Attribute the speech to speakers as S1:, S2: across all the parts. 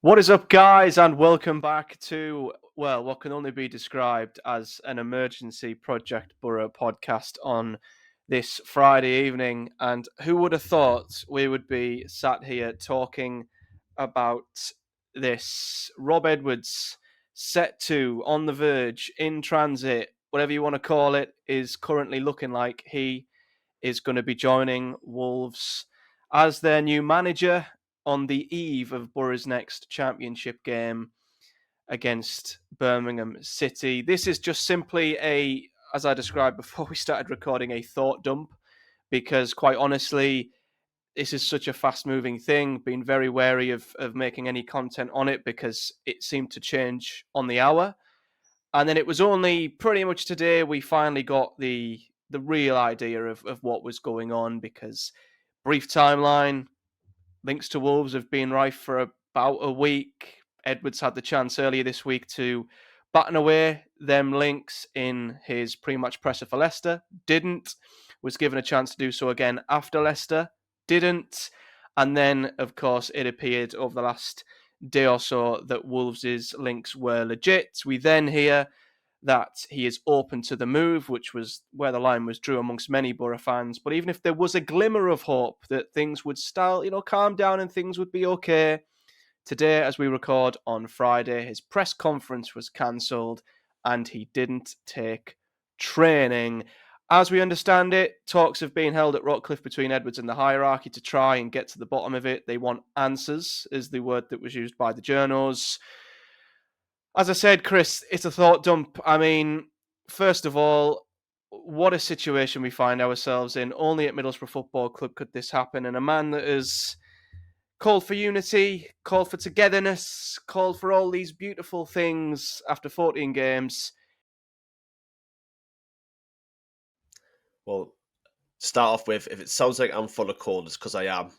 S1: What is up, guys, and welcome back to, well, what can only be described as an emergency Project Boro podcast on this Friday evening. And who would have thought we would be sat here talking about this? Rob Edwards, set to, on the verge, in transit, whatever you want to call it, is currently looking like he is going to be joining Wolves as their new manager on the eve of Boro's next championship game against Birmingham City. This is just simply as I described before we started recording, a thought dump, because quite honestly, this is such a fast moving thing. Been very wary of making any content on it because it seemed to change on the hour. And then it was only pretty much today we finally got the real idea of what was going on, because brief timeline, links to Wolves have been rife for about a week. Edwards had the chance earlier this week to batten away them links in his pre-match presser for Leicester. Didn't. Was given a chance to do so again after Leicester. Didn't. And then, of course, it appeared over the last day or so that Wolves' links were legit. We then hear that he is open to the move, which was where the line was drew amongst many Boro fans. But even if there was a glimmer of hope that things would still, calm down and things would be okay, today, as we record on Friday, his press conference was cancelled and he didn't take training. As we understand it, talks have been held at Rockcliffe between Edwards and the hierarchy to try and get to the bottom of it. They want answers, is the word that was used by the journos. As I said, Chris, it's a thought dump. I mean, first of all, what a situation we find ourselves in. Only at Middlesbrough Football Club could this happen. And a man that has called for unity, called for togetherness, called for all these beautiful things after 14 games.
S2: Well, start off with, if it sounds like I'm full of cold, it's because I am.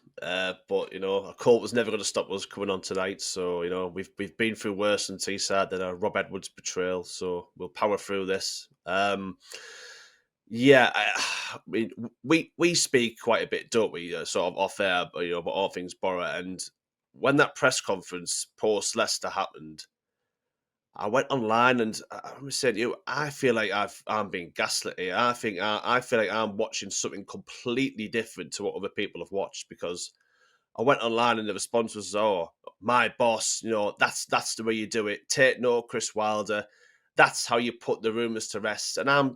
S2: But a cold was never going to stop us coming on tonight. So we've been through worse than Teesside than a Rob Edwards betrayal. So we'll power through this. Yeah, I mean, we speak quite a bit, don't we? Sort of off air, about all things Borough. And when that press conference post Leicester happened, I went online and I said, I feel like I'm being gaslit here. I feel like I'm watching something completely different to what other people have watched, because I went online and the response was, "Oh, my boss, that's the way you do it. Take no Chris Wilder. That's how you put the rumours to rest." And I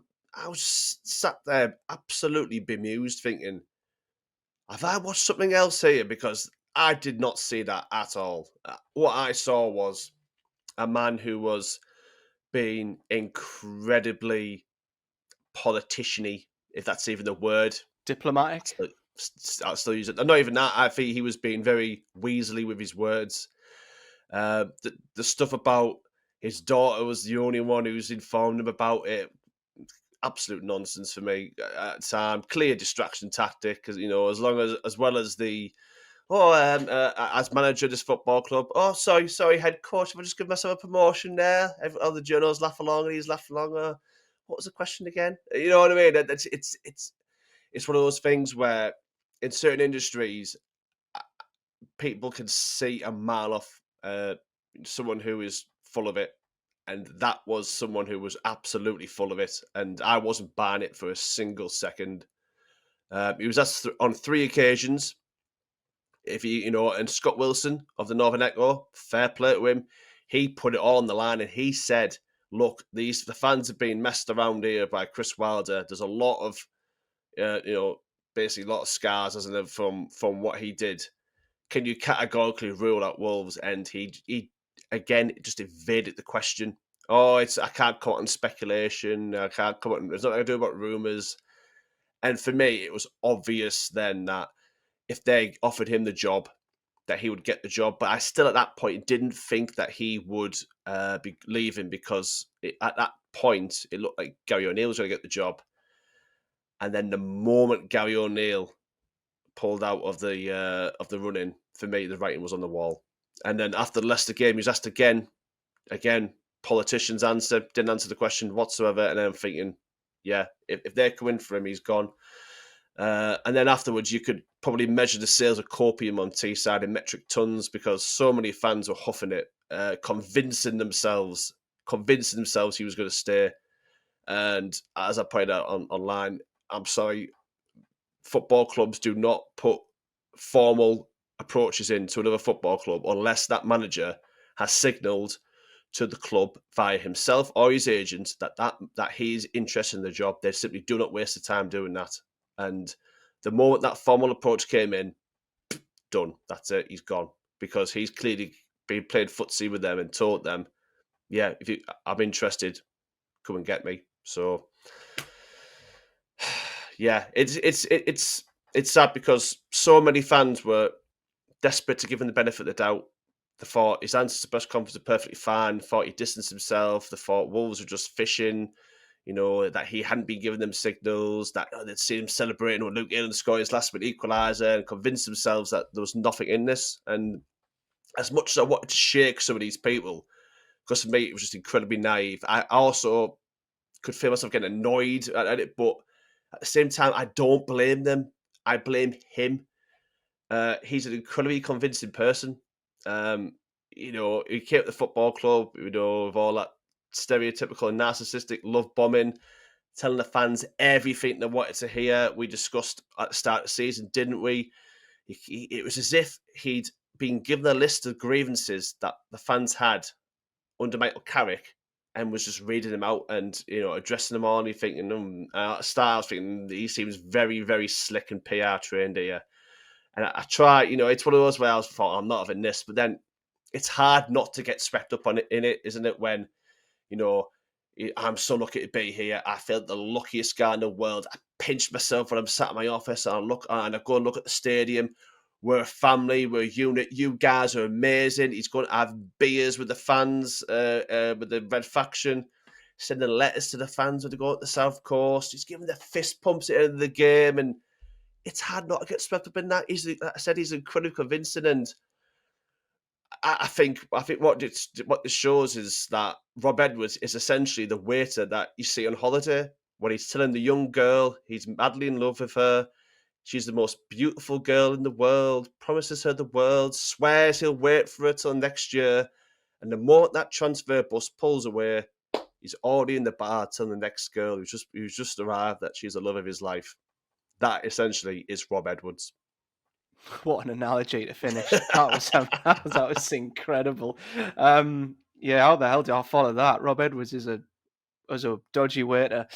S2: was sat there absolutely bemused, thinking, have I watched something else here? Because I did not see that at all. What I saw was a man who was being incredibly politician-y, if that's even the word.
S1: Diplomatic.
S2: I'll still use it. Not even that. I think he was being very weaselly with his words. The stuff about his daughter was the only one who's informed him about it. Absolute nonsense for me at the time. Clear distraction tactic, because as well as the as manager of this football club. Oh, sorry, head coach. If I just give myself a promotion there, all the journals laugh along and he's laughing along. What was the question again? You know what I mean? It's one of those things where in certain industries, people can see a mile off someone who is full of it. And that was someone who was absolutely full of it. And I wasn't buying it for a single second. He was asked on 3 occasions if and Scott Wilson of the Northern Echo, fair play to him. He put it all on the line and he said, "Look, the fans have been messed around here by Chris Wilder. There's a lot of, basically a lot of scars, isn't there, from what he did. Can you categorically rule out Wolves?" And he again just evaded the question. I can't comment on speculation. I can't comment. There's nothing I do about rumours. And for me, it was obvious then that if they offered him the job, that he would get the job. But I still, at that point, didn't think that he would be leaving, because at that point, it looked like Gary O'Neill was going to get the job. And then the moment Gary O'Neill pulled out of the running, for me, the writing was on the wall. And then after the Leicester game, he was asked again, politicians didn't answer the question whatsoever. And then I'm thinking, yeah, if they're coming for him, he's gone. And then afterwards, you could probably measure the sales of copium on Teesside in metric tons because so many fans were huffing it, convincing themselves he was going to stay. And as I pointed out online, I'm sorry, football clubs do not put formal approaches into another football club unless that manager has signalled to the club via himself or his agent that he's interested in the job. They simply do not waste the time doing that. And the moment that formal approach came in, done. That's it. He's gone because he's clearly been played footsie with them and told them, "Yeah, I'm interested, come and get me." So, yeah, it's sad because so many fans were desperate to give him the benefit of the doubt. They thought his answers to press conference were perfectly fine. Thought he distanced himself. They thought Wolves were just fishing. That he hadn't been giving them signals, that they'd seen him celebrating when Luke Ayling scored his last minute equaliser and convinced themselves that there was nothing in this. And as much as I wanted to shake some of these people, because for me it was just incredibly naive, I also could feel myself getting annoyed at it. But at the same time, I don't blame them. I blame him. He's an incredibly convincing person. He came to the football club, with all that stereotypical and narcissistic love bombing, telling the fans everything they wanted to hear. We discussed at the start of the season, didn't we? It was as if he'd been given a list of grievances that the fans had under Michael Carrick and was just reading them out and, addressing them all. And you're thinking, Styles thinking he seems very, very slick and PR trained here. And I try, it's one of those where I thought, I'm not having this, but then it's hard not to get swept up in it, isn't it? When, I'm so lucky to be here. I feel the luckiest guy in the world. I pinch myself when I'm sat in my office and I go and look at the stadium. We're a family, we're a unit. You guys are amazing. He's going to have beers with the fans, with the Red Faction, sending letters to the fans when they go to the South Coast. He's giving the fist pumps at the end of the game, and it's hard not to get swept up in that. Like I said, he's incredibly convincing, and I think what this shows is that Rob Edwards is essentially the waiter that you see on holiday when he's telling the young girl he's madly in love with her. She's the most beautiful girl in the world, promises her the world, swears he'll wait for her till next year. And the moment that transfer bus pulls away, he's already in the bar telling the next girl who's just arrived that she's the love of his life. That essentially is Rob Edwards.
S1: What an analogy to finish. That was incredible. Yeah, how the hell do I follow that? Rob Edwards is a dodgy waiter.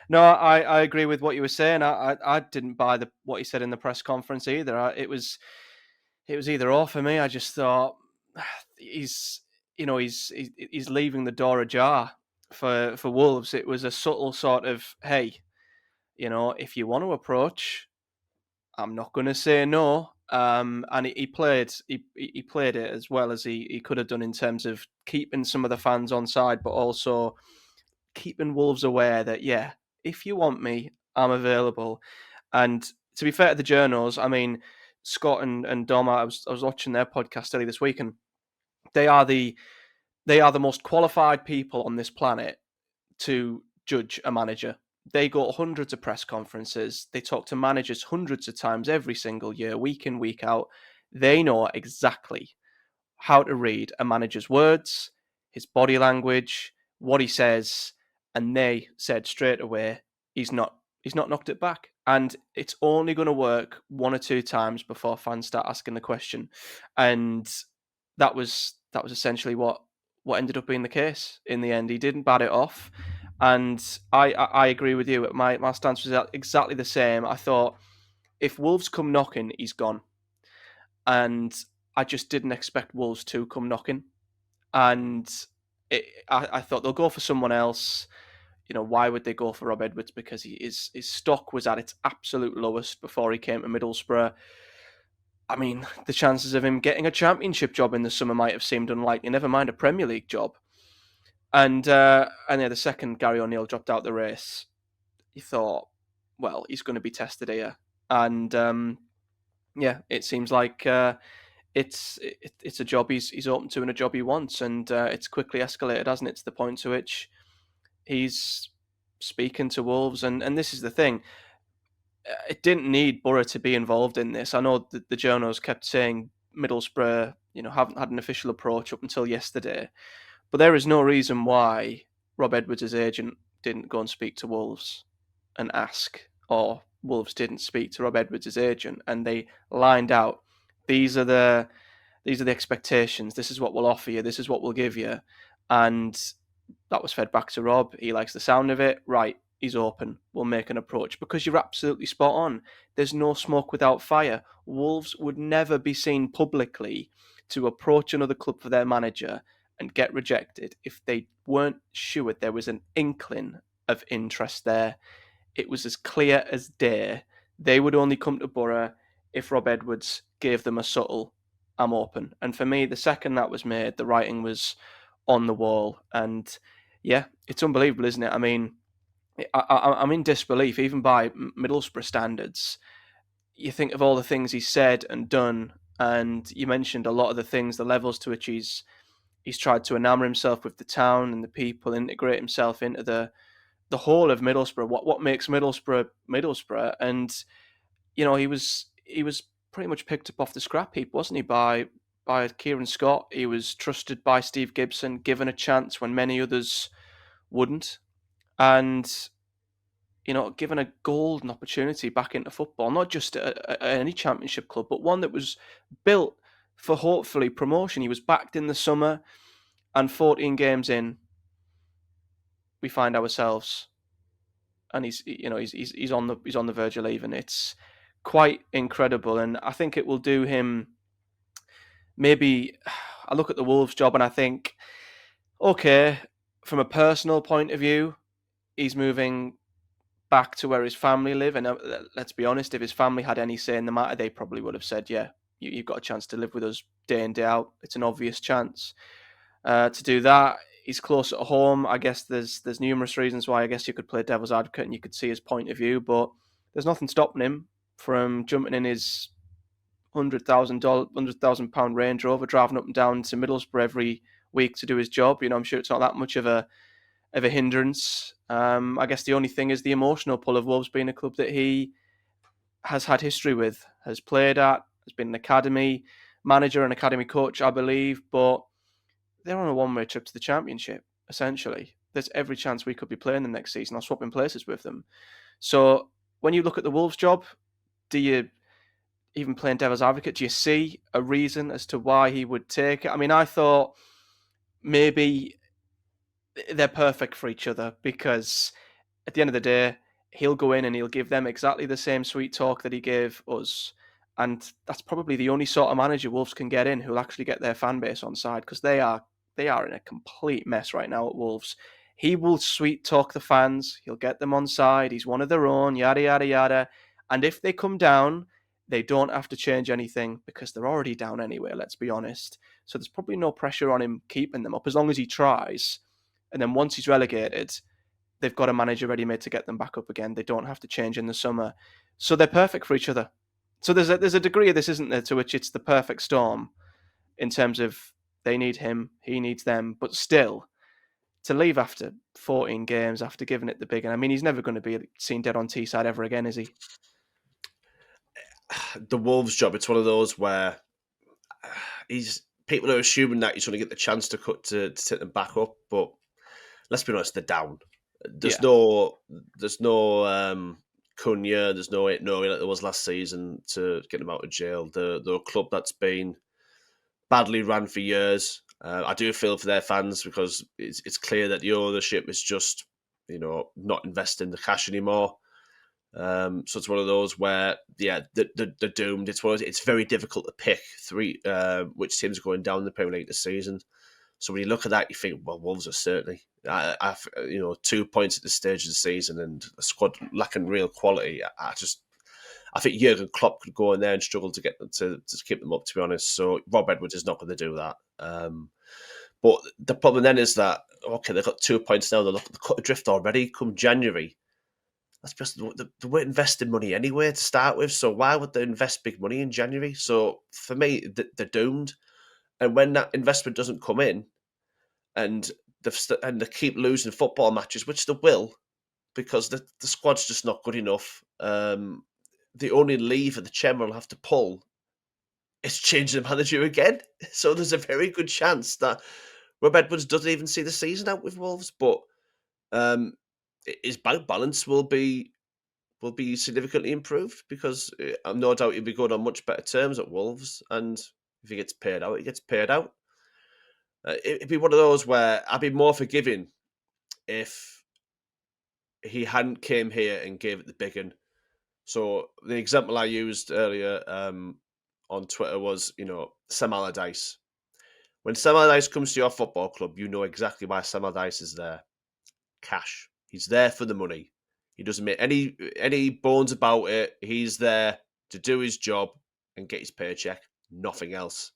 S1: No, I agree with what you were saying. I didn't buy what he said in the press conference either. It was either or for me. I just thought he's leaving the door ajar for Wolves. It was a subtle sort of, hey, if you want to approach, I'm not going to say no. And he played it as well as he could have done in terms of keeping some of the fans on side, but also keeping Wolves aware that, yeah, if you want me, I'm available. And to be fair to the journals, I mean, Scott and Dom, I was watching their podcast earlier this week, and they are the most qualified people on this planet to judge a manager. They go to hundreds of press conferences. They talk to managers hundreds of times every single year, week in, week out. They know exactly how to read a manager's words, his body language, what he says, and they said straight away, he's not knocked it back. And it's only going to work one or two times before fans start asking the question. And that was essentially what ended up being the case in the end. He didn't bat it off. And I agree with you. My stance was exactly the same. I thought if Wolves come knocking, he's gone. And I just didn't expect Wolves to come knocking. And I thought they'll go for someone else. Why would they go for Rob Edwards? Because his stock was at its absolute lowest before he came to Middlesbrough. I mean, the chances of him getting a championship job in the summer might have seemed unlikely, never mind a Premier League job. And yeah, the second Gary O'Neill dropped out the race, he thought, well, he's going to be tested here. And yeah, it seems like it's a job he's open to and a job he wants. And it's quickly escalated, hasn't it, to the point to which he's speaking to Wolves. And this is the thing. it didn't need Boro to be involved in this. I know that the journals kept saying Middlesbrough, haven't had an official approach up until yesterday, but there is no reason why Rob Edwards' agent didn't go and speak to Wolves and ask, or Wolves didn't speak to Rob Edwards' agent, and they lined out, these are the expectations. This is what we'll offer you. This is what we'll give you, and that was fed back to Rob. He likes the sound of it. Right, he's open. We'll make an approach, because you're absolutely spot on. There's no smoke without fire. Wolves would never be seen publicly to approach another club for their manager and get rejected if they weren't sure there was an inkling of interest there. It was as clear as day. They would only come to Boro if Rob Edwards gave them a subtle, I'm open. And for me, the second that was made, the writing was on the wall. And yeah, it's unbelievable, isn't it? I mean, I'm in disbelief, even by Middlesbrough standards. You think of all the things he's said and done, and you mentioned a lot of the things, the levels to which he's tried to enamour himself with the town and the people, integrate himself into the whole of Middlesbrough. What makes Middlesbrough Middlesbrough? And he was pretty much picked up off the scrap heap, wasn't he? By Kieran Scott, he was trusted by Steve Gibson, given a chance when many others wouldn't, and given a golden opportunity back into football, not just at any championship club, but one that was built for hopefully promotion. He was backed in the summer, and 14 games in, we find ourselves, and he's on the verge of leaving. It's quite incredible, and I think it will do him. Maybe I look at the Wolves job and I think, okay, from a personal point of view, he's moving back to where his family live. And let's be honest, if his family had any say in the matter, they probably would have said, yeah, you've got a chance to live with us day in, day out. It's an obvious chance to do that. He's closer to home. I guess there's numerous reasons why I guess you could play devil's advocate and you could see his point of view, but there's nothing stopping him from jumping in his £100,000 Range Rover, driving up and down to Middlesbrough every week to do his job. I'm sure it's not that much of a hindrance. I guess the only thing is the emotional pull of Wolves being a club that he has had history with, has played at, has been an academy manager and academy coach, I believe, but they're on a one-way trip to the Championship, essentially. There's every chance we could be playing them next season or swapping places with them. So when you look at the Wolves job, do you, even playing devil's advocate, do you see a reason as to why he would take it? I mean, I thought maybe they're perfect for each other, because at the end of the day, he'll go in and he'll give them exactly the same sweet talk that he gave us. And that's probably the only sort of manager Wolves can get in who'll actually get their fan base on side, because they are in a complete mess right now at Wolves. He will sweet talk the fans. He'll get them on side. He's one of their own, yada, yada, yada. And if they come down, they don't have to change anything because they're already down anyway, let's be honest. So there's probably no pressure on him keeping them up as long as he tries. And then once he's relegated, they've got a manager ready-made to get them back up again. They don't have to change in the summer. So they're perfect for each other. So there's a degree of this, isn't there, to which it's the perfect storm in terms of they need him, he needs them. But still, to leave after 14 games, after giving it the big, and I mean, he's never going to be seen dead on Teesside ever again, is he?
S2: The Wolves job, it's one of those where people are assuming that he's going to get the chance to take them back up, but let's be honest, they're down. There's no Cunha, there's no Nori like there was last season to get them out of jail. They're a club that's been badly run for years. I do feel for their fans because it's clear that the ownership is just not investing the cash anymore. So it's one of those where they're doomed. It's very difficult to pick which teams are going down in the Premier League this season. So when you look at that, you think, well, Wolves are certainly, 2 points at this stage of the season and a squad lacking real quality. I think Jurgen Klopp could go in there and struggle to get them to keep them up, to be honest. So Rob Edwards is not going to do that. But the problem then is that, okay, they've got 2 points now. They're cut adrift already come January. That's just, they weren't investing money anyway to start with. So why would they invest big money in January? So for me, they're doomed. And when that investment doesn't come in, and they keep losing football matches, which they will, because the squad's just not good enough. the only lever the chairman will have to pull is change the manager again. So there's a very good chance that Rob Edwards doesn't even see the season out with Wolves, but um, his bank balance will be significantly improved because I'm no doubt he'll be good on much better terms at Wolves, and if he gets paid out, he gets paid out. It'd be one of those where I'd be more forgiving if he hadn't came here and gave it the big one. So the example I used earlier on Twitter was, Sam Allardyce. When Sam Allardyce comes to your football club, you know exactly why Sam Allardyce is there. Cash. He's there for the money. He doesn't make any bones about it. He's there to do his job and get his paycheck. Nothing else.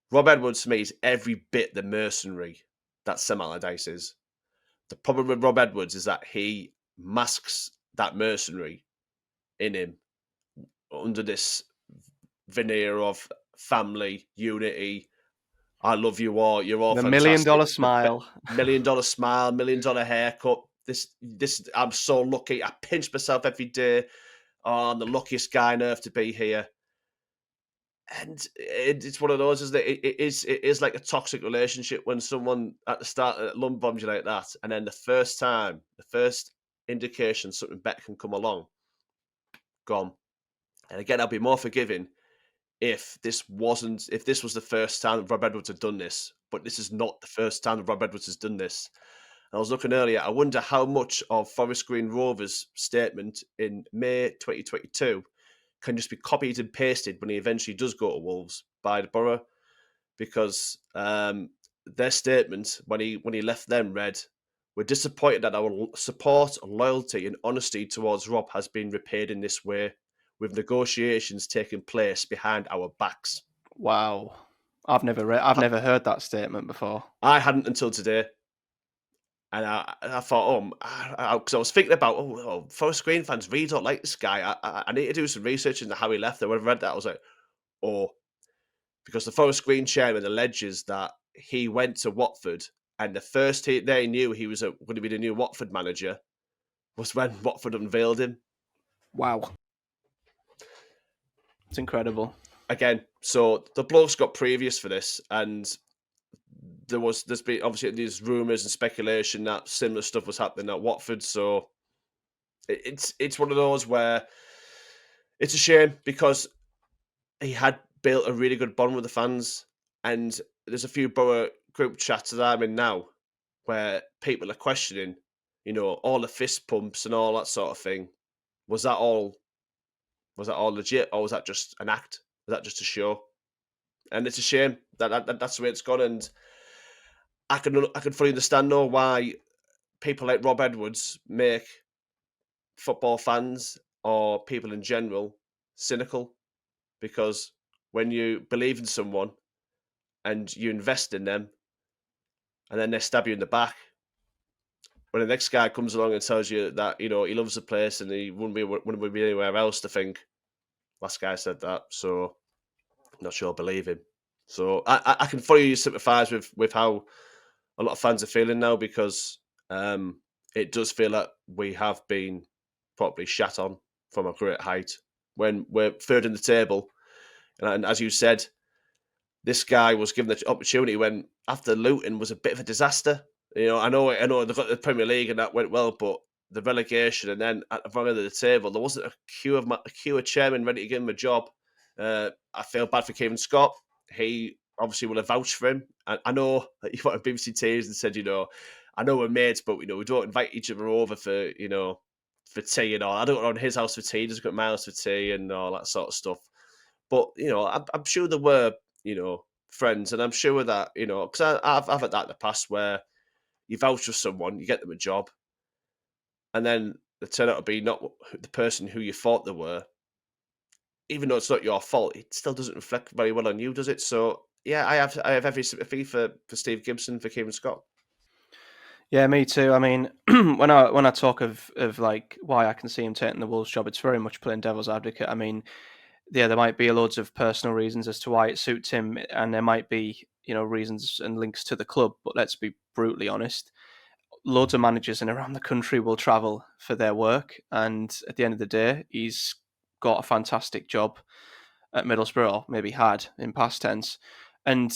S2: Rob Edwards to me is every bit the mercenary that Sam Allardyce is. The problem with Rob Edwards is that he masks that mercenary in him under this veneer of family, unity. I love you all. You're all
S1: The $1 million
S2: fantastic.
S1: smile.
S2: $1 million smile, $1 million haircut. This. I'm so lucky. I pinch myself every day. Oh, I'm the luckiest guy on earth to be here. And it's one of those, isn't it? It is like a toxic relationship when someone at the start lump bombs you like that, and then the first indication something better can come along, gone. And again, I'll be more forgiving if this was the first time that Rob Edwards had done this, but this is not the first time that Rob Edwards has done this. And I was looking earlier, I wonder how much of Forest Green Rovers' statement in May 2022 can just be copied and pasted when he eventually does go to Wolves by the Boro, because their statement when he left them read, "We're disappointed that our support, loyalty, and honesty towards Rob has been repaid in this way, with negotiations taking place behind our backs."
S1: Wow. I've never heard that statement before.
S2: I hadn't until today. And I thought, because I was thinking about, Forest Green fans really don't like this guy. I need to do some research into how he left. And when I read that, I was like, oh, because the Forest Green chairman alleges that he went to Watford, and the first they knew he was going to be the new Watford manager was when Watford unveiled him.
S1: Wow. It's incredible.
S2: Again, so the bloke's got previous for this, and there's been obviously these rumours and speculation that similar stuff was happening at Watford. So it's one of those where it's a shame because he had built a really good bond with the fans, and there's a few Borough group chats that I'm in now where people are questioning, all the fist pumps and all that sort of thing. Was that all legit, or was that just an act? Was that just a show? And it's a shame that's the way it's gone. And I can fully understand though why people like Rob Edwards make football fans or people in general cynical, because when you believe in someone and you invest in them and then they stab you in the back, when the next guy comes along and tells you that he loves the place and he wouldn't be anywhere else, to think last guy said that, so I'm not sure I believe him. So I can fully sympathise with how a lot of fans are feeling now, because it does feel like we have been properly shat on from a great height when we're third in the table. And as you said, this guy was given the opportunity when after Luton was a bit of a disaster. I know they got the Premier League and that went well, but the relegation and then at the front end of the table, there wasn't a queue of chairman ready to give him a job. I feel bad for Kevin Scott. He obviously will have vouched for him. I know that you went on BBC Tees and said, I know we're mates, but we don't invite each other over for for tea and all. I don't go on his house for tea, just got my house for tea and all that sort of stuff. But I'm sure there were friends, and I'm sure that because I've had that in the past where you vouch for someone, you get them a job, and then they turn out to be not the person who you thought they were. Even though it's not your fault, it still doesn't reflect very well on you, does it? So yeah, I have every sympathy for Steve Gibson, for Kevin Scott.
S1: Yeah, me too. I mean, when I talk of like why I can see him taking the Wolves job, it's very much playing devil's advocate. I mean, yeah, there might be loads of personal reasons as to why it suits him, and there might be reasons and links to the club. But let's be brutally honest, loads of managers in around the country will travel for their work, and at the end of the day, he's got a fantastic job at Middlesbrough, or maybe had in past tense, and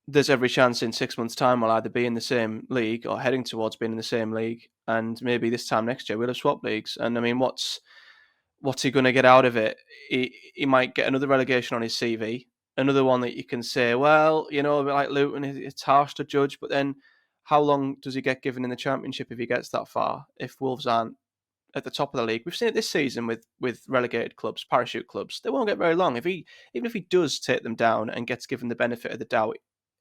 S1: there's every chance in 6 months' time we'll either be in the same league or heading towards being in the same league, and maybe this time next year we'll have swapped leagues. And I mean, what's he going to get out of it? He might get another relegation on his CV, another one that you can say, well, a bit like Luton, it's harsh to judge, but then how long does he get given in the Championship if he gets that far? If Wolves aren't at the top of the league, we've seen it this season with relegated clubs, parachute clubs. They won't get very long. Even if he does take them down and gets given the benefit of the doubt,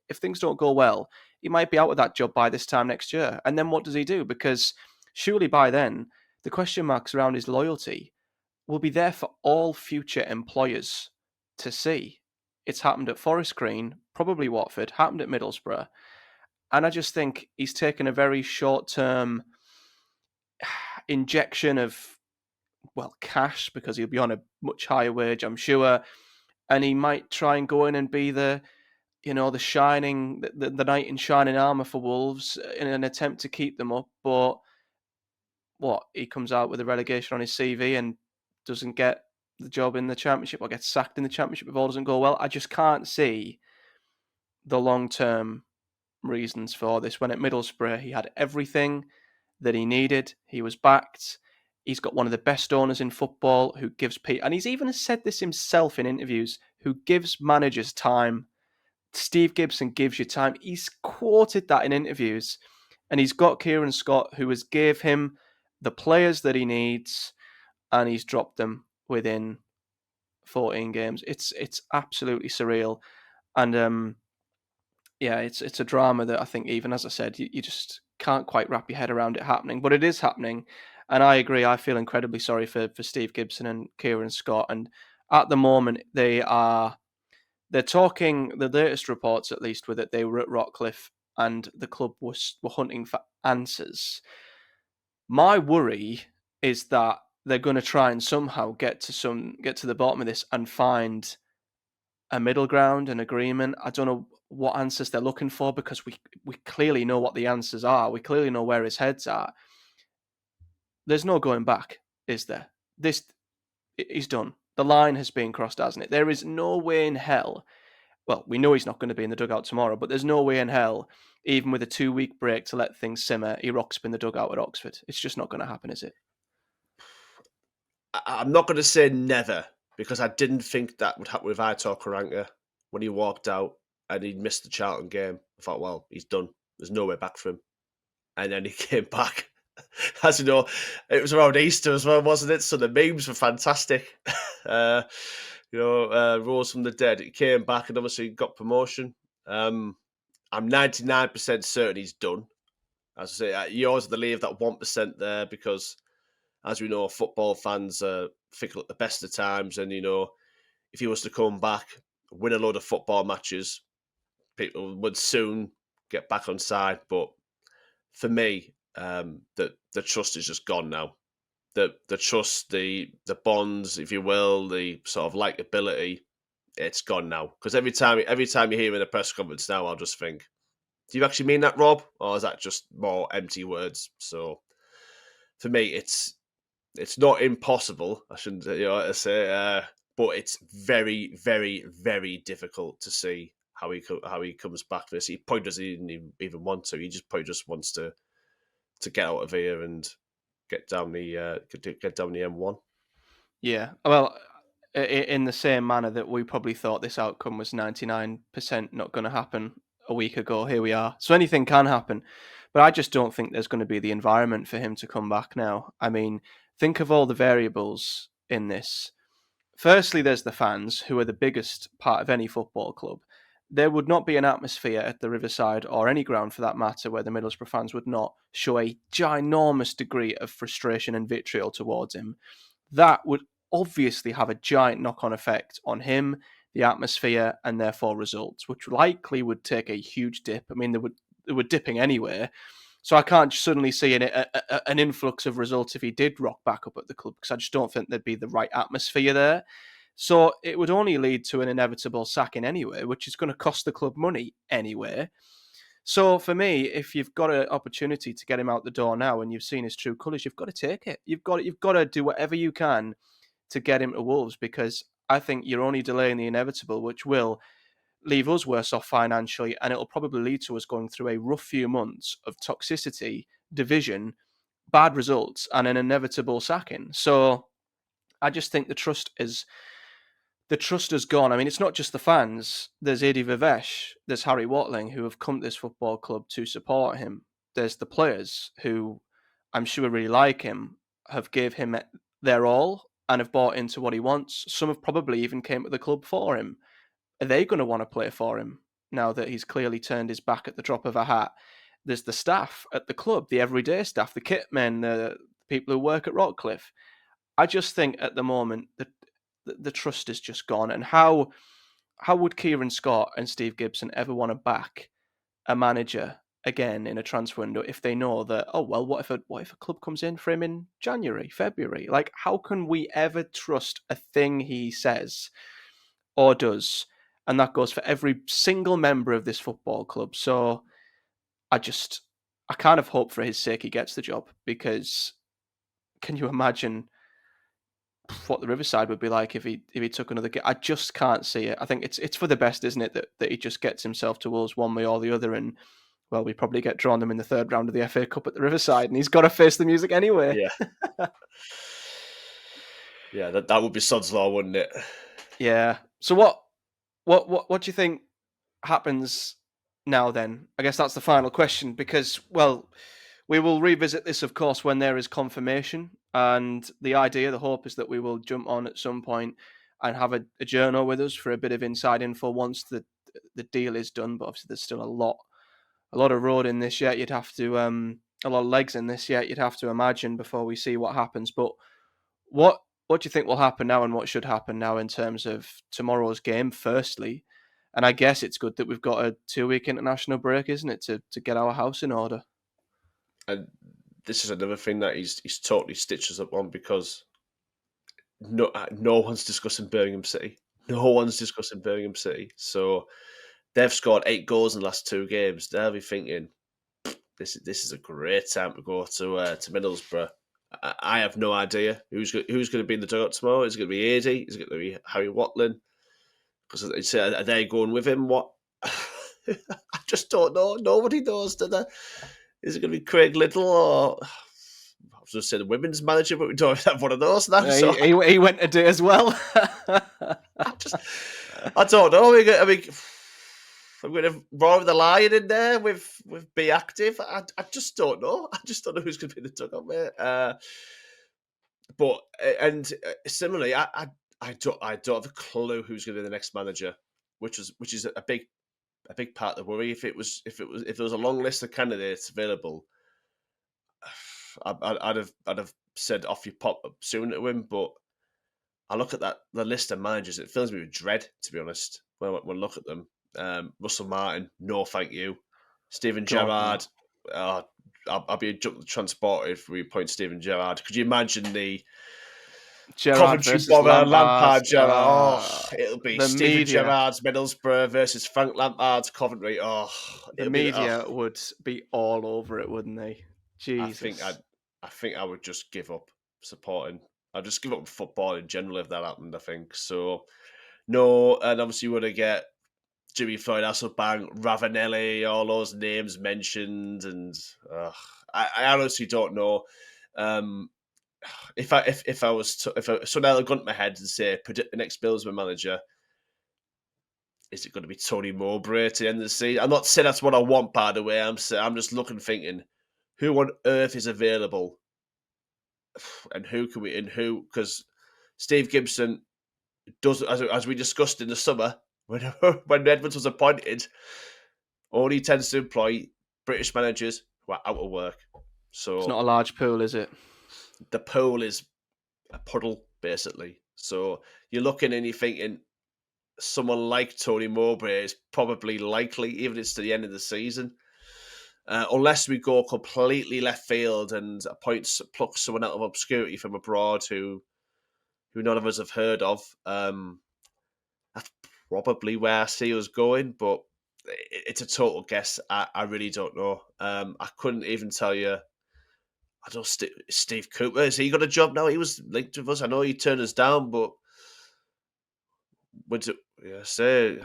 S1: if things don't go well, he might be out of that job by this time next year. And then what does he do? Because surely by then the question marks around his loyalty will be there for all future employers to see. It's happened at Forest Green, probably Watford, happened at Middlesbrough. And I just think he's taken a very short term injection of, well, cash, because he'll be on a much higher wage, I'm sure. And he might try and go in and be the knight in shining armor for Wolves in an attempt to keep them up. But what, he comes out with a relegation on his CV and doesn't get the job in the Championship, or gets sacked in the Championship if all doesn't go well. I just can't see the long-term reasons for this. When at Middlesbrough, he had everything that he needed. He was backed. He's got one of the best owners in football who gives people, and he's even said this himself in interviews, who gives managers time. Steve Gibson gives you time. He's quoted that in interviews. And he's got Kieran Scott, who has gave him the players that he needs, and he's dropped them within 14 games. It's absolutely surreal. And it's a drama that I think, even as I said, you just can't quite wrap your head around it happening. But it is happening. And I agree. I feel incredibly sorry for Steve Gibson and Kieran Scott. And at the moment, they're talking, the latest reports at least, were that they were at Rockcliffe and the club were hunting for answers. My worry is that they're going to try and somehow get to the bottom of this and find a middle ground, an agreement. I don't know what answers they're looking for, because we clearly know what the answers are. We clearly know where his head's at. There's no going back, is there? He's done. The line has been crossed, hasn't it? There is no way in hell. Well, we know he's not going to be in the dugout tomorrow, but there's no way in hell, even with a 2-week break to let things simmer, he rocks up in the dugout at Oxford. It's just not going to happen, is it?
S2: I'm not going to say never, because I didn't think that would happen with Aitor Karanka when he walked out and he missed the Charlton game. I thought, well, he's done. There's no way back for him. And then he came back. As you know, it was around Easter as well, wasn't it? So the memes were fantastic. Rose from the dead. He came back and obviously got promotion. I'm 99% certain he's done. As I say, you always believe that 1% there, because, as we know, football fans are fickle at the best of times. And, if he was to come back, win a load of football matches, people would soon get back on side. But for me, the trust is just gone now. The trust, the bonds, if you will, the sort of likability, it's gone now. Because every time you hear him in a press conference now, I'll just think, do you actually mean that, Rob? Or is that just more empty words? So for me, it's not impossible. I shouldn't say, but it's very, very, very difficult to see how he comes back for this. He probably doesn't even want to. He just probably just wants to get out of here and get down the M1.
S1: Yeah. Well, in the same manner that we probably thought this outcome was 99% not going to happen a week ago, here we are. So anything can happen. But I just don't think there's going to be the environment for him to come back now. I mean, think of all the variables in this. Firstly, there's the fans, who are the biggest part of any football club. There would not be an atmosphere at the Riverside, or any ground for that matter, where the Middlesbrough fans would not show a ginormous degree of frustration and vitriol towards him. That would obviously have a giant knock-on effect on him, the atmosphere, and therefore results, which likely would take a huge dip. I mean, they were dipping anyway. So I can't suddenly see an influx of results if he did rock back up at the club, because I just don't think there'd be the right atmosphere there. So it would only lead to an inevitable sacking anyway, which is going to cost the club money anyway. So for me, if you've got an opportunity to get him out the door now and you've seen his true colours, you've got to take it. You've got to do whatever you can to get him to Wolves, because I think you're only delaying the inevitable, which will leave us worse off financially, and it'll probably lead to us going through a rough few months of toxicity, division, bad results, and an inevitable sacking. So I just think the trust has gone. I mean, it's not just the fans. There's Eddie Vivesh, there's Harry Watling, who have come to this football club to support him. There's the players who I'm sure really like him, have gave him their all and have bought into what he wants. Some have probably even came to the club for him. Are they going to want to play for him now that he's clearly turned his back at the drop of a hat? There's the staff at the club, the everyday staff, the kit men, the people who work at Rockcliffe. I just think at the moment that the trust is just gone. And how would Kieran Scott and Steve Gibson ever want to back a manager again in a transfer window if they know that, oh well, what if a club comes in for him in January, February? Like, how can we ever trust a thing he says or does? And that goes for every single member of this football club. So I kind of hope for his sake he gets the job, because can you imagine what the Riverside would be like if he took another I just can't see it. I think it's for the best, isn't it, that he just gets himself to Wolves one way or the other, and well, we probably get drawn them in the third round of the FA Cup at the Riverside, and he's got to face the music anyway.
S2: Yeah. Yeah, that would be sod's law, wouldn't it?
S1: Yeah. So what do you think happens now then? I guess that's the final question, because, well, we will revisit this, of course, when there is confirmation. And the hope is that we will jump on at some point and have a journal with us for a bit of inside info once the deal is done. But obviously, there's still a lot of road in this yet. You'd have to a lot of legs in this yet. You'd have to imagine before we see what happens. But what do you think will happen now, and what should happen now in terms of tomorrow's game? Firstly, and I guess it's good that we've got a 2-week international break, isn't it, to get our house in order.
S2: And this is another thing that he's totally stitched us up on, because no one's discussing Birmingham City. No one's discussing Birmingham City. So they've scored 8 goals in the last 2 games. They'll be thinking, this is a great time to go to Middlesbrough. I have no idea who's going to be in the dugout tomorrow. Is it going to be Adi? Is it going to be Harry Watling? Because they say, are they going with him? What? I just don't know. Nobody knows, do they? Is it going to be Craig Little, or I was going to say the women's manager, but we don't have one of those now. So
S1: he went to do as well.
S2: I don't know. I mean, I'm going to roar the lion in there with Be Active. I just don't know. I just don't know who's going to be in the dugout, mate. But similarly, I don't have a clue who's going to be the next manager, which is a big part of the worry. If there was a long list of candidates available, I'd have said off you pop up soon to him. But I look at the list of managers, it fills me with dread, to be honest. When I look at them, Russell Martin, no, thank you. Steven Gerrard, I'll be transported if we appoint Steven Gerrard. Could you imagine the
S1: Gerrard
S2: Coventry
S1: versus
S2: Boro,
S1: Lampard,
S2: Gerrard? It'll be Steven
S1: media.
S2: Gerrard's Middlesbrough versus Frank Lampard's Coventry.
S1: The media would be all over it, wouldn't they? Jesus.
S2: I think I would just give up supporting. I'd just give up football in general if that happened, I think. So, no, and obviously we're going to get Jimmy Floyd Hasselbank, Ravanelli, all those names mentioned, and I honestly don't know. If I was so now I've gone to my head and say predict the next Middlesbrough manager, is it going to be Tony Mowbray to the end of the season? I'm not saying that's what I want, by the way. I'm just looking, thinking, who on earth is available, and who because Steve Gibson does, as we discussed in the summer when Edwards was appointed, only tends to employ British managers who are out of work. So
S1: it's not a large pool, is it?
S2: The pool is a puddle, basically. So you're looking and you're thinking someone like Tony Mowbray is probably likely, even if it's to the end of the season. Unless we go completely left field and pluck someone out of obscurity from abroad who none of us have heard of. That's probably where I see us going, but it's a total guess. I really don't know. I couldn't even tell you I don't know, Steve Cooper, has he got a job now? He was linked with us. I know he turned us down, but would it, yeah, say,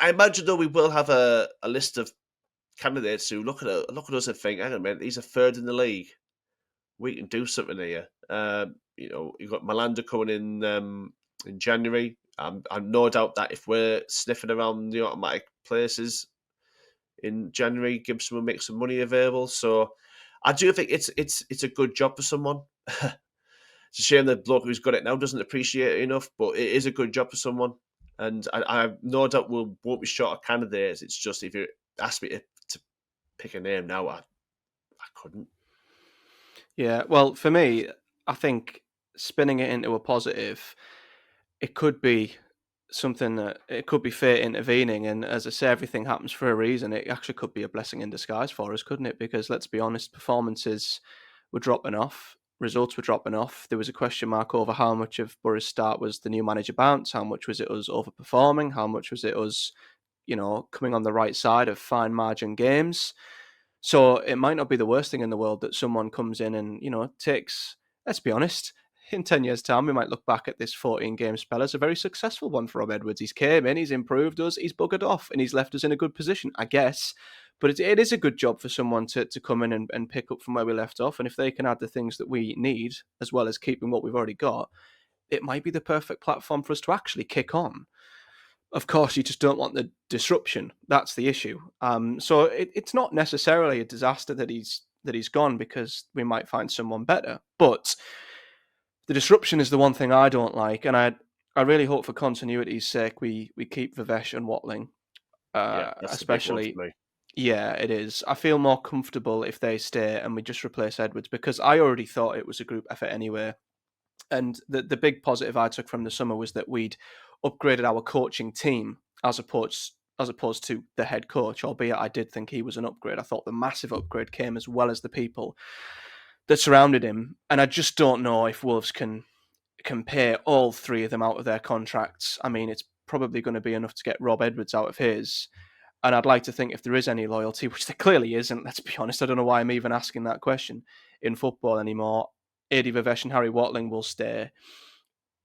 S2: I imagine though we will have a list of candidates who look at us and think, hang on a minute, he's a third in the league. We can do something here. You've got Malanda coming in January. I'm no doubt that if we're sniffing around the automatic places in January, Gibson will make some money available. So I do think it's a good job for someone. It's a shame the bloke who's got it now doesn't appreciate it enough, but it is a good job for someone. And I have no doubt won't be short of candidates. It's just if you ask me to pick a name now, I couldn't.
S1: Yeah, well, for me, I think spinning it into a positive, it could be something that it could be fate intervening. And as I say, everything happens for a reason. It actually could be a blessing in disguise for us, couldn't it? Because let's be honest, performances were dropping off, results were dropping off. There was a question mark over how much of Borough's start was the new manager bounce, how much was it us overperforming, how much was it us, coming on the right side of fine margin games. So it might not be the worst thing in the world that someone comes in and, takes, let's be honest, in 10 years' time, we might look back at this 14 game spell as a very successful one for Rob Edwards. He's came in, he's improved us, he's buggered off, and he's left us in a good position, I guess. But it is a good job for someone to come in and pick up from where we left off. And if they can add the things that we need, as well as keeping what we've already got, it might be the perfect platform for us to actually kick on. Of course, you just don't want the disruption. That's the issue. So it's not necessarily a disaster that he's gone, because we might find someone better. But the disruption is the one thing I don't like, and I really hope for continuity's sake we keep Vivesh and Watling,
S2: Yeah, that's the big one
S1: especially.
S2: for me.
S1: Yeah, it is. I feel more comfortable if they stay and we just replace Edwards, because I already thought it was a group effort anyway. And the big positive I took from the summer was that we'd upgraded our coaching team as opposed to the head coach, albeit I did think he was an upgrade. I thought the massive upgrade came as well as the people that surrounded him. And I just don't know if Wolves can pay all three of them out of their contracts. I mean, it's probably going to be enough to get Rob Edwards out of his. And I'd like to think if there is any loyalty, which there clearly isn't, let's be honest, I don't know why I'm even asking that question in football anymore. Adi Vivesh and Harry Watling will stay.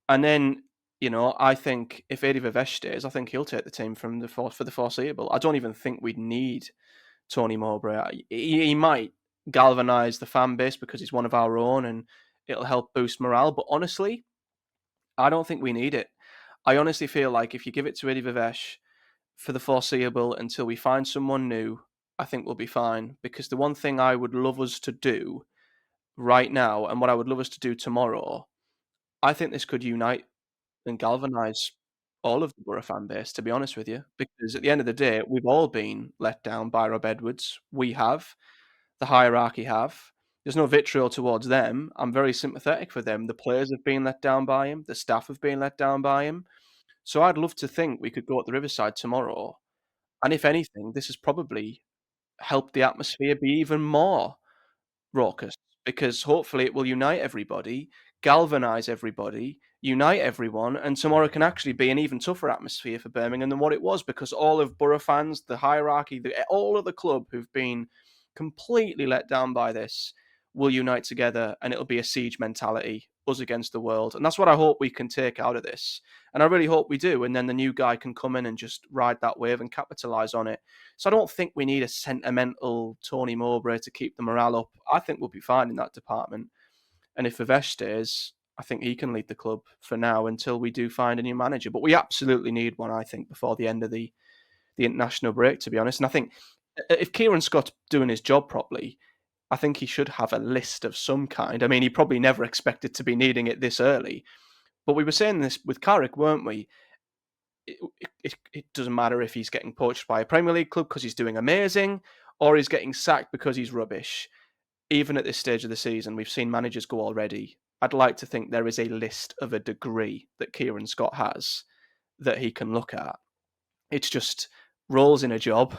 S1: And then, I think if Adi Vivesh stays, I think he'll take the team for the foreseeable. I don't even think we'd need Tony Mowbray. He might galvanise the fan base because he's one of our own and it'll help boost morale. But honestly, I don't think we need it. I honestly feel like if you give it to Adi Vivesh for the foreseeable until we find someone new, I think we'll be fine. Because the one thing I would love us to do right now, and what I would love us to do tomorrow, I think this could unite and galvanise all of the Borough fan base, to be honest with you. Because at the end of the day, we've all been let down by Rob Edwards. We have. The hierarchy have. There's no vitriol towards them. I'm very sympathetic for them. The players have been let down by him. The staff have been let down by him. So I'd love to think we could go at the Riverside tomorrow, and if anything, this has probably helped the atmosphere be even more raucous, because hopefully it will unite everybody, galvanise everybody, unite everyone, and tomorrow can actually be an even tougher atmosphere for Birmingham than what it was, because all of Borough fans, the hierarchy, all of the club who've been completely let down by this will unite together, and it'll be a siege mentality, us against the world. And that's what I hope we can take out of this. And I really hope we do. And then the new guy can come in and just ride that wave and capitalise on it. So I don't think we need a sentimental Tony Mowbray to keep the morale up. I think we'll be fine in that department. And if Vivesh stays, I think he can lead the club for now until we do find a new manager. But we absolutely need one, I think, before the end of the international break, to be honest. And I think if Kieran Scott's doing his job properly, I think he should have a list of some kind. I mean, he probably never expected to be needing it this early. But we were saying this with Carrick, weren't we? It doesn't matter if he's getting poached by a Premier League club because he's doing amazing, or he's getting sacked because he's rubbish. Even at this stage of the season, we've seen managers go already. I'd like to think there is a list of a degree that Kieran Scott has that he can look at. It's just roles in a job.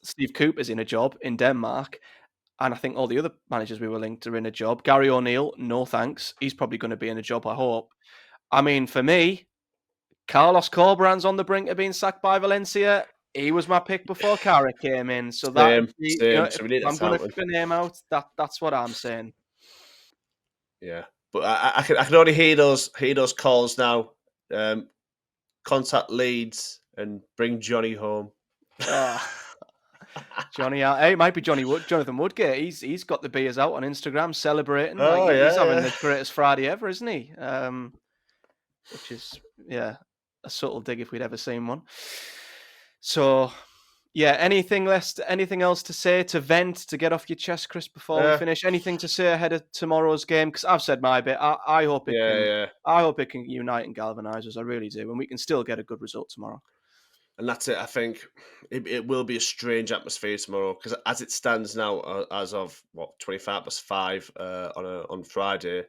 S1: Steve Cooper's in a job in Denmark, and I think all the other managers we were linked are in a job. Gary O'Neill, no thanks. He's probably going to be in a job, I hope. I mean, for me, Carlos Corberan's on the brink of being sacked by Valencia. He was my pick before Carrick came in, so that would be,
S2: Same.
S1: if
S2: So we need to
S1: I'm going to
S2: thank them.
S1: pick a name out, that's what I'm saying.
S2: Yeah, but I can only hear those calls now. Contact Leeds and bring Johnny home.
S1: Oh, Johnny, hey, it might be Jonathan Woodgate. He's got the beers out on Instagram celebrating, like
S2: Oh
S1: he's having
S2: yeah,
S1: the greatest Friday ever, isn't he? Which is a subtle dig if we'd ever seen one. So yeah, anything else to say, to vent, to get off your chest, Chris, before we
S2: yeah,
S1: finish? Anything to say ahead of tomorrow's game? Because I've said my bit. I hope it
S2: yeah,
S1: can.
S2: yeah.
S1: I hope it can unite and galvanise us. I really do, and we can still get a good result tomorrow.
S2: And that's it. I think it will be a strange atmosphere tomorrow because as it stands now, as of 25+5 on Friday,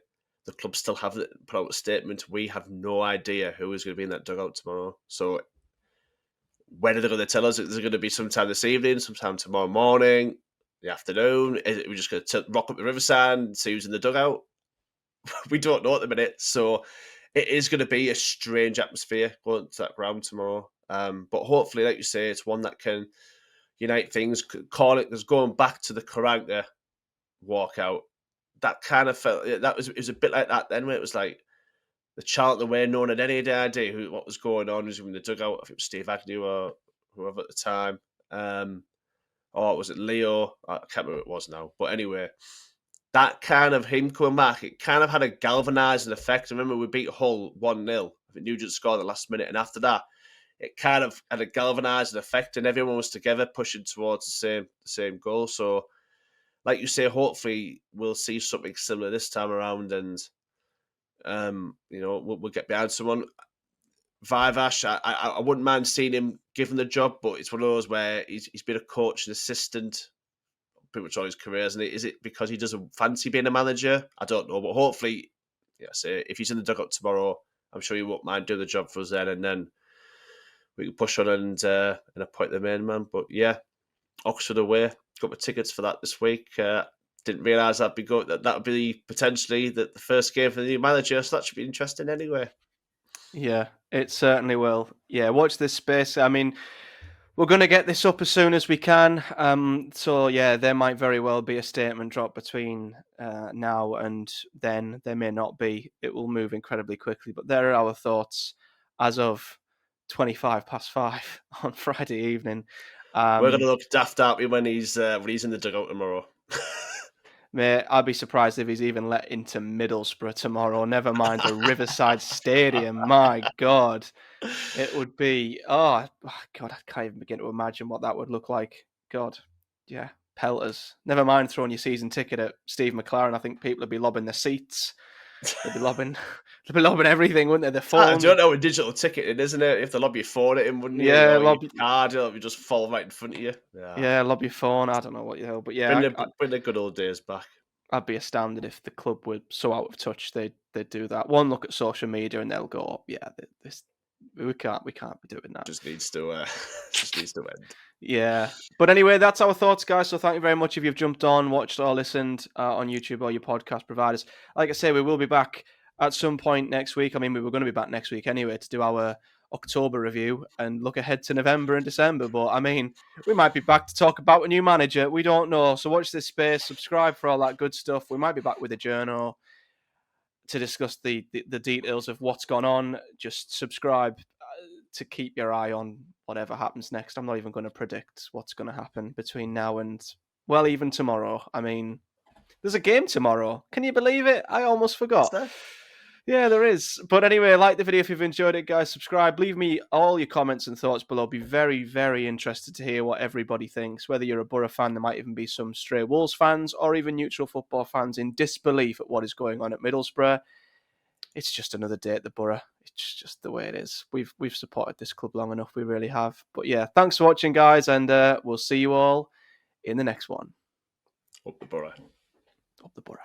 S2: the club still haven't put out a statement. We have no idea who is going to be in that dugout tomorrow. So when are they going to tell us? Is it going to be sometime this evening, sometime tomorrow morning, the afternoon? Is it, we're just going to rock up the riverside and see who's in the dugout? We don't know at the minute. So it is going to be a strange atmosphere going to that ground tomorrow. But hopefully, like you say, it's one that can unite things. Call it, there's going back to the Karanka walkout. That kind of felt, it was a bit like that then, where it was like the chant the way no one had any idea what was going on. Was in the dugout. If it was Steve Agnew or whoever at the time. Or was it Leo? I can't remember what it was now. But anyway, that kind of him coming back, it kind of had a galvanising effect. I remember we beat Hull 1-0. I think Nugent scored the last minute. And after that, it kind of had a galvanising effect and everyone was together pushing towards the same goal. So, like you say, hopefully we'll see something similar this time around and, we'll get behind someone. Vivash, I wouldn't mind seeing him given the job, but it's one of those where he's been a coach and assistant pretty much all his career, isn't it? Is it because he doesn't fancy being a manager? I don't know, but hopefully, if he's in the dugout tomorrow, I'm sure he won't mind doing the job for us then, and then we can push on and appoint the main man. But yeah, Oxford away, got my tickets for that this week. Didn't realise that'd be good. That would be potentially the first game for the new manager, so that should be interesting anyway.
S1: Yeah, it certainly will. Yeah, watch this space. I mean, we're going to get this up as soon as we can. So yeah, there might very well be a statement drop between now and then. There may not be. It will move incredibly quickly. But there are our thoughts as of 5 on Friday evening.
S2: We're going to look daft, aren't we, when he's in the dugout tomorrow?
S1: Mate, I'd be surprised if he's even let into Middlesbrough tomorrow. Never mind a Riverside Stadium. My God. It would be, God, I can't even begin to imagine what that would look like. God, yeah, pelters. Never mind throwing your season ticket at Steve McLaren. I think people would be lobbing their seats. They'd be lobbing, everything, wouldn't they? Their
S2: I
S1: phones.
S2: don't know a digital ticket, isn't it? If they lob your phone at him, wouldn't you?
S1: Yeah,
S2: Or your card, it'll just fall right in front of you.
S1: lob your phone. I don't know what but yeah,
S2: Bring the good old days back.
S1: I'd be astounded if the club were so out of touch they'd do that. One look at social media and they'll go, yeah, we can't be doing that.
S2: Just needs to end.
S1: Yeah. But anyway, that's our thoughts, guys. So thank you very much if you've jumped on, watched, or listened on YouTube or your podcast providers. Like I say, we will be back at some point next week. I mean, we were going to be back next week anyway to do our October review and look ahead to November and December. But I mean, we might be back to talk about a new manager. We don't know. So watch this space, subscribe for all that good stuff. We might be back with a journal to discuss the details of what's gone on. Just subscribe to keep your eye on whatever happens next. I'm not even going to predict what's going to happen between now and, well, even tomorrow. I mean, there's a game tomorrow. Can you believe it? I almost forgot.
S2: Is there?
S1: Yeah, there is. But anyway, like the video if you've enjoyed it, guys. Subscribe. Leave me all your comments and thoughts below. Be very, very interested to hear what everybody thinks. Whether you're a Boro fan, there might even be some stray Wolves fans or even neutral football fans in disbelief at what is going on at Middlesbrough. It's just another day at the Boro. It's just the way it is. We've supported this club long enough. We really have. But yeah, thanks for watching, guys, and we'll see you all in the next one.
S2: Up the Boro.
S1: Up the Boro.